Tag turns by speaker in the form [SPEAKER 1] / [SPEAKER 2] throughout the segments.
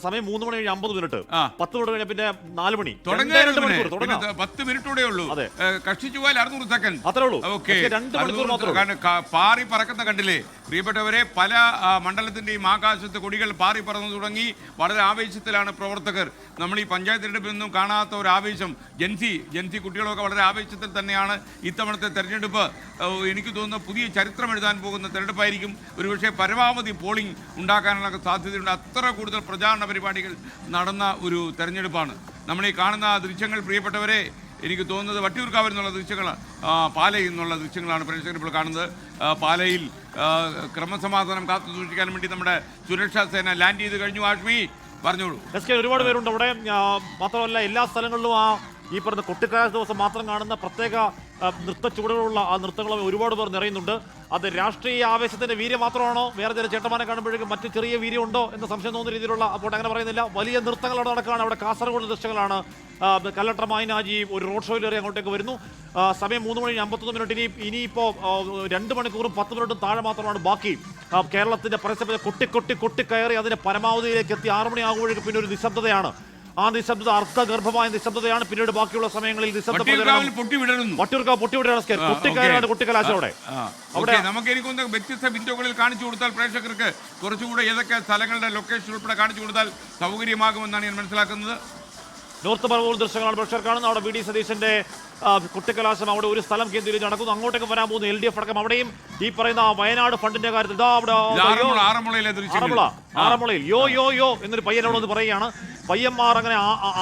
[SPEAKER 1] സമയം 3 മണി 50 minute 10 minute കഴിഞ്ഞ പിന്നെ 4 മണി
[SPEAKER 2] 10 മിനിറ്റൂടെ ഉള്ളൂ. കഷ്ടിച്ചു പോയാൽ 600 സെക്കൻഡ് അത്രേ ഉള്ളൂ. പാറി പറക്കുന്ന കണ്ടില്ലേ പ്രിയപ്പെട്ടവരെ? പല മണ്ഡലത്തിന്റെയും ആകാശത്ത് കൊടികൾ പാറി പറന്നു തുടങ്ങി. വളരെ ആവേശത്തിലാണ് പ്രവർത്തകർ. നമ്മൾ ഈ പഞ്ചായത്ത് തെരഞ്ഞെടുപ്പിൽ നിന്നും കാണാത്ത ഒരു ആവേശം. ജൻസി കുട്ടികളൊക്കെ വളരെ ആവേശത്തിൽ തന്നെയാണ്. ഇത്തവണത്തെ തെരഞ്ഞെടുപ്പ് എനിക്ക് തോന്നുന്ന പുതിയ ചരിത്രം എഴുതാൻ പോകുന്ന തെരഞ്ഞെടുപ്പായിരിക്കും. ഒരുപക്ഷെ പരമാവധി പോളിംഗ് ഉണ്ടാക്കാനുള്ള സാധ്യതയുണ്ട്. അത്ര കൂടുതൽ പ്രചാരണ പരിപാടികൾ നടന്ന ഒരു തെരഞ്ഞെടുപ്പാണ് നമ്മൾ ഈ കാണുന്ന ദൃശ്യങ്ങൾ. പ്രിയപ്പെട്ടവരെ, എനിക്ക് തോന്നുന്നത് വട്ടിയൂർക്കാവിൽ നിന്നുള്ള ദൃശ്യങ്ങളാണ്, പാലയിൽ നിന്നുള്ള ദൃശ്യങ്ങളാണ് പ്രേക്ഷകർ ഇപ്പോൾ കാണുന്നത്. പാലയിൽ ക്രമസമാധാനം കാത്തു സൂക്ഷിക്കാൻ വേണ്ടി നമ്മുടെ സുരക്ഷാ സേന ലാൻഡ് ചെയ്ത് കഴിഞ്ഞു. ആഷ്മി പറഞ്ഞോളൂ.
[SPEAKER 1] ഒരുപാട് പേരുണ്ട് അവിടെ. മാത്രമല്ല എല്ലാ സ്ഥലങ്ങളിലും ഈ പറഞ്ഞ കൊട്ടിക്കാല ദിവസം മാത്രം കാണുന്ന പ്രത്യേക നൃത്ത ചുവടുകളുള്ള ആ നൃത്തങ്ങളും ഒരുപാട് പേർ നിറയുന്നുണ്ട്. അത് രാഷ്ട്രീയ ആവേശത്തിന്റെ വീര്യം മാത്രമാണോ, വേറെ ചില ചേട്ടന്മാരെ കാണുമ്പോഴേക്കും മറ്റു ചെറിയ വീര്യം ഉണ്ടോ എന്ന സംശയം തോന്നുന്ന രീതിയിലുള്ള, അപ്പോൾ അങ്ങനെ പറയുന്നില്ല. വലിയ നൃത്തങ്ങൾ അവിടെ നടക്കുകയാണ്. അവിടെ കാസർഗോഡ് ദൃശ്യങ്ങളാണ്. കലക്ടർ മായിനാജി ഒരു റോഡ് ഷോയിൽ കയറി അങ്ങോട്ടേക്ക് വരുന്നു. സമയം 3 മണി 51 മിനിറ്റ്. ഇനിയിപ്പോൾ 2 മണിക്കൂറും 10 മിനിറ്റും താഴെ മാത്രമാണ് ബാക്കി. കേരളത്തിന്റെ പരസ്യം കൊട്ടിക്കയറി അതിന്റെ പരമാവധിയിലേക്ക് എത്തി 6 മണി ആകുമ്പോഴേക്കും പിന്നെ ഒരു നിശബ്ദതയാണ്. ആ നിശബ്ദത അർത്ഥഗർഭമായ നിശബ്ദതയാണ്. പിന്നീട് ബാക്കിയുള്ള സമയങ്ങളിൽ
[SPEAKER 2] വട്ടിയൂർക്കാവ്
[SPEAKER 1] പൊട്ടിവിടുകയാണ്. കൊട്ടിക്കലാശോടെ
[SPEAKER 2] അവിടെ നമുക്ക് എനിക്കൊന്ന് വ്യത്യസ്ത ബിന്ദുകളിൽ കാണിച്ചു കൊടുത്താൽ പ്രേക്ഷകർക്ക് കുറച്ചുകൂടെ ഏതൊക്കെ സ്ഥലങ്ങളുടെ ലൊക്കേഷൻ ഉൾപ്പെടെ കാണിച്ചു കൊടുത്താൽ സൗകര്യമാകുമെന്നാണ് ഞാൻ മനസ്സിലാക്കുന്നത്.
[SPEAKER 1] നോർത്ത് പറവൂർ ദൃശ്യങ്ങളാണ് പ്രേക്ഷകർ കാണുന്നത്. അവിടെ വി.ഡി. സതീശന്റെ കുട്ടിക്കലാശം അവിടെ ഒരു സ്ഥലം കേന്ദ്രീകരിച്ച് നടക്കുന്നു. അങ്ങോട്ടേക്ക് വരാൻ പോകുന്നു LDF അടക്കം. അവിടെയും ഈ പറയുന്ന വയനാട് ഫണ്ടിന്റെ കാര്യത്തിൽ ആറന്മുളയിൽ യോ എന്നൊരു പയ്യനോട് ഒന്ന് പറയുകയാണ്. പയ്യന്മാർ അങ്ങനെ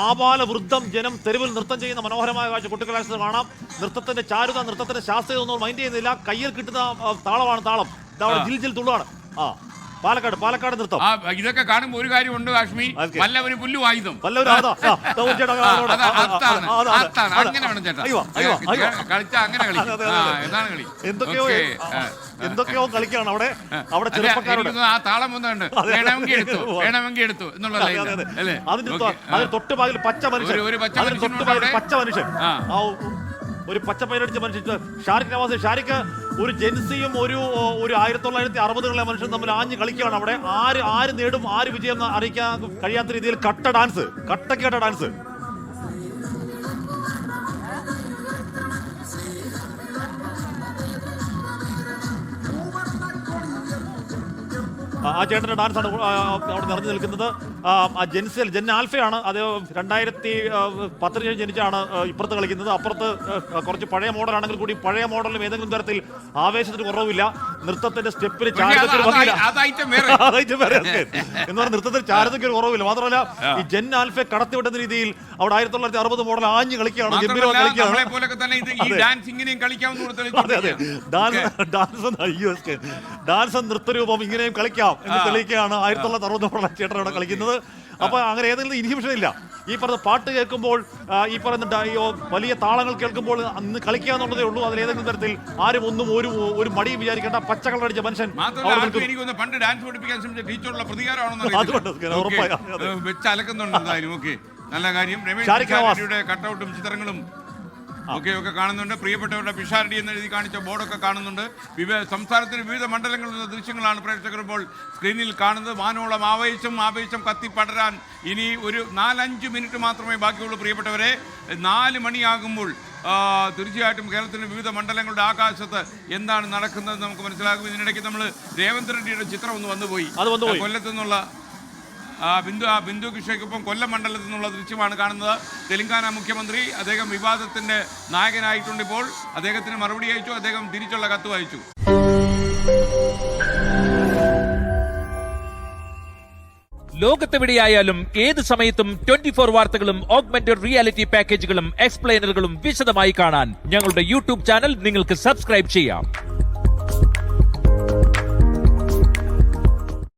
[SPEAKER 1] ആബാല വൃദ്ധം ജനം തെരുവിൽ നൃത്തം ചെയ്യുന്ന മനോഹരമായ കാഴ്ച കുട്ടിക്കലാശത്ത് കാണാം. നൃത്തത്തിന്റെ ചാരുത, നൃത്തത്തിന്റെ ശാസ്ത്രീയത ഒന്നും മൈൻഡ് ചെയ്യുന്നില്ല. കയ്യിൽ കിട്ടുന്ന താളമാണ് താളം. ജിൽ ജിൽ തുള്ളുവാണ്. പാലക്കാട് നൃത്തം.
[SPEAKER 2] ഇതൊക്കെ കാണുമ്പോൾ ഒരു കാര്യമുണ്ട് കാശ്മീർ, വല്ലവരും പുല്ലു ആയുധം
[SPEAKER 1] എന്തൊക്കെയോ കളിക്കാണ് അവിടെ. അവിടെ ചെറുപ്പക്കാരുടെ
[SPEAKER 2] ആ താളം ഒന്നുണ്ട്, വേണമെങ്കിൽ എടുത്തു എന്നുള്ളതല്ലേ.
[SPEAKER 1] അതിന് തൊട്ടുപാകിൽ പച്ച മനുഷ്യൻ, ഒരു പച്ച പൈരടിച്ച മനുഷ്യൻ ഷാരിഖ് നവാസ്. ഷാരിഖ് ഒരു ജെൻസിയും ഒരു 1960-കളിലെ മനുഷ്യൻ തമ്മിൽ ആഞ്ഞ് കളിക്കുകയാണ് അവിടെ. ആര് നേടും, ആര് വിജയം അറിയിക്കാൻ കഴിയാത്ത രീതിയിൽ കട്ടക്കേട്ട ഡാൻസ്. ആ ചേട്ടൻ്റെ ഡാൻസാണ് അവിടെ നിറഞ്ഞു നിൽക്കുന്നത്. ആ ജെൻ ആൽഫയാണ്. അത് 2010 ജനിച്ചാണ് ഇപ്പുറത്ത് കളിക്കുന്നത്. അപ്പുറത്ത് കുറച്ച് പഴയ മോഡലാണെങ്കിൽ കൂടി പഴയ മോഡലിലും ഏതെങ്കിലും തരത്തിൽ ആവേശത്തിന് കുറവില്ല. നൃത്തത്തിന്റെ സ്റ്റെപ്പിന് ചാരുതയ്ക്ക് എന്ന് പറഞ്ഞാൽ നൃത്തത്തിന് ചാരുതയ്ക്ക് കുറവില്ല. മാത്രമല്ല ഈ ജെൻ ആൽഫെ കടത്തിവിട്ടുന്ന രീതിയിൽ അവിടെ 1960 മോഡൽ ആഞ്ഞ് കളിക്കുകയാണ്. ഡാൻസ് നൃത്തരൂപം ഇങ്ങനെയും കളിക്കാം എന്ന് തെളിയിക്കുകയാണ് 1960 മോഡൽ ചേട്ടൻ അവിടെ കളിക്കുന്നത്. അപ്പൊ അങ്ങനെ ഏതെങ്കിലും ഇൻഹിബിഷൻ ഇല്ല. ഈ പറഞ്ഞ പാട്ട് കേൾക്കുമ്പോൾ, ഈ പറയുന്ന വലിയ താളങ്ങൾ കേൾക്കുമ്പോൾ അന്ന് കളിക്കുക എന്നുള്ളതേ ഉള്ളൂ. അതിൽ ഏതെങ്കിലും തരത്തിൽ ആരും ഒന്നും ഒരു മടി വിചാരിക്കേണ്ട. പച്ച കളറടിച്ച മനുഷ്യൻ
[SPEAKER 2] പണ്ട് ഡാൻസ് പഠിപ്പിക്കാൻ ശ്രമിച്ച ടീച്ചറുള്ള പ്രതികാരമാണെന്ന് നല്ല കാര്യം. രമേശ് കട്ടൗട്ടും ചിത്രങ്ങളും ഒക്കെ കാണുന്നുണ്ട്. പ്രിയപ്പെട്ടവരുടെ പിഷാരടി എന്ന് എഴുതി കാണിച്ച ബോർഡൊക്കെ കാണുന്നുണ്ട്. സംസ്ഥാനത്തിന് വിവിധ മണ്ഡലങ്ങളിൽ നിന്ന് ദൃശ്യങ്ങളാണ് പ്രേക്ഷകർ ഇപ്പോൾ സ്ക്രീനിൽ കാണുന്നത്. വാനോളം ആവേശം കത്തിപ്പടരാൻ ഇനി ഒരു 4-5 മിനിറ്റ് മാത്രമേ ബാക്കിയുള്ളൂ പ്രിയപ്പെട്ടവരെ. 4 മണിയാകുമ്പോൾ തീർച്ചയായിട്ടും കേരളത്തിൻ്റെ വിവിധ മണ്ഡലങ്ങളുടെ ആകാശത്ത് എന്താണ് നടക്കുന്നത് നമുക്ക് മനസ്സിലാകും. ഇതിനിടയ്ക്ക് നമ്മൾ രേവന്ത് റെഡ്ഡിയുടെ ചിത്രം ഒന്ന് വന്നുപോയി. കൊല്ലത്തു നിന്നുള്ള ബിന്ദു കിഷയ്ക്കൊപ്പം കൊല്ലം മണ്ഡലത്തിൽ നിന്നുള്ള ദൃശ്യമാണ് കാണുന്നത്. തെലങ്കാന മുഖ്യമന്ത്രി അദ്ദേഹം വിവാദത്തിന്റെ നായകനായിട്ടുണ്ട്. ഇപ്പോൾ അദ്ദേഹത്തിന് മറുപടി അയച്ചു. അദ്ദേഹം തിരിച്ചുള്ള കത്ത് വായിച്ചു.
[SPEAKER 3] ലോകത്തെവിടെയായാലും ഏത് സമയത്തും 24 വാർത്തകളും ഓഗ്മെന്റഡ് റിയാലിറ്റി പാക്കേജുകളും എക്സ്പ്ലെയിനറുകളും വിശദമായി കാണാൻ ഞങ്ങളുടെ YouTube ചാനൽ നിങ്ങൾക്ക് സബ്സ്ക്രൈബ് ചെയ്യാം.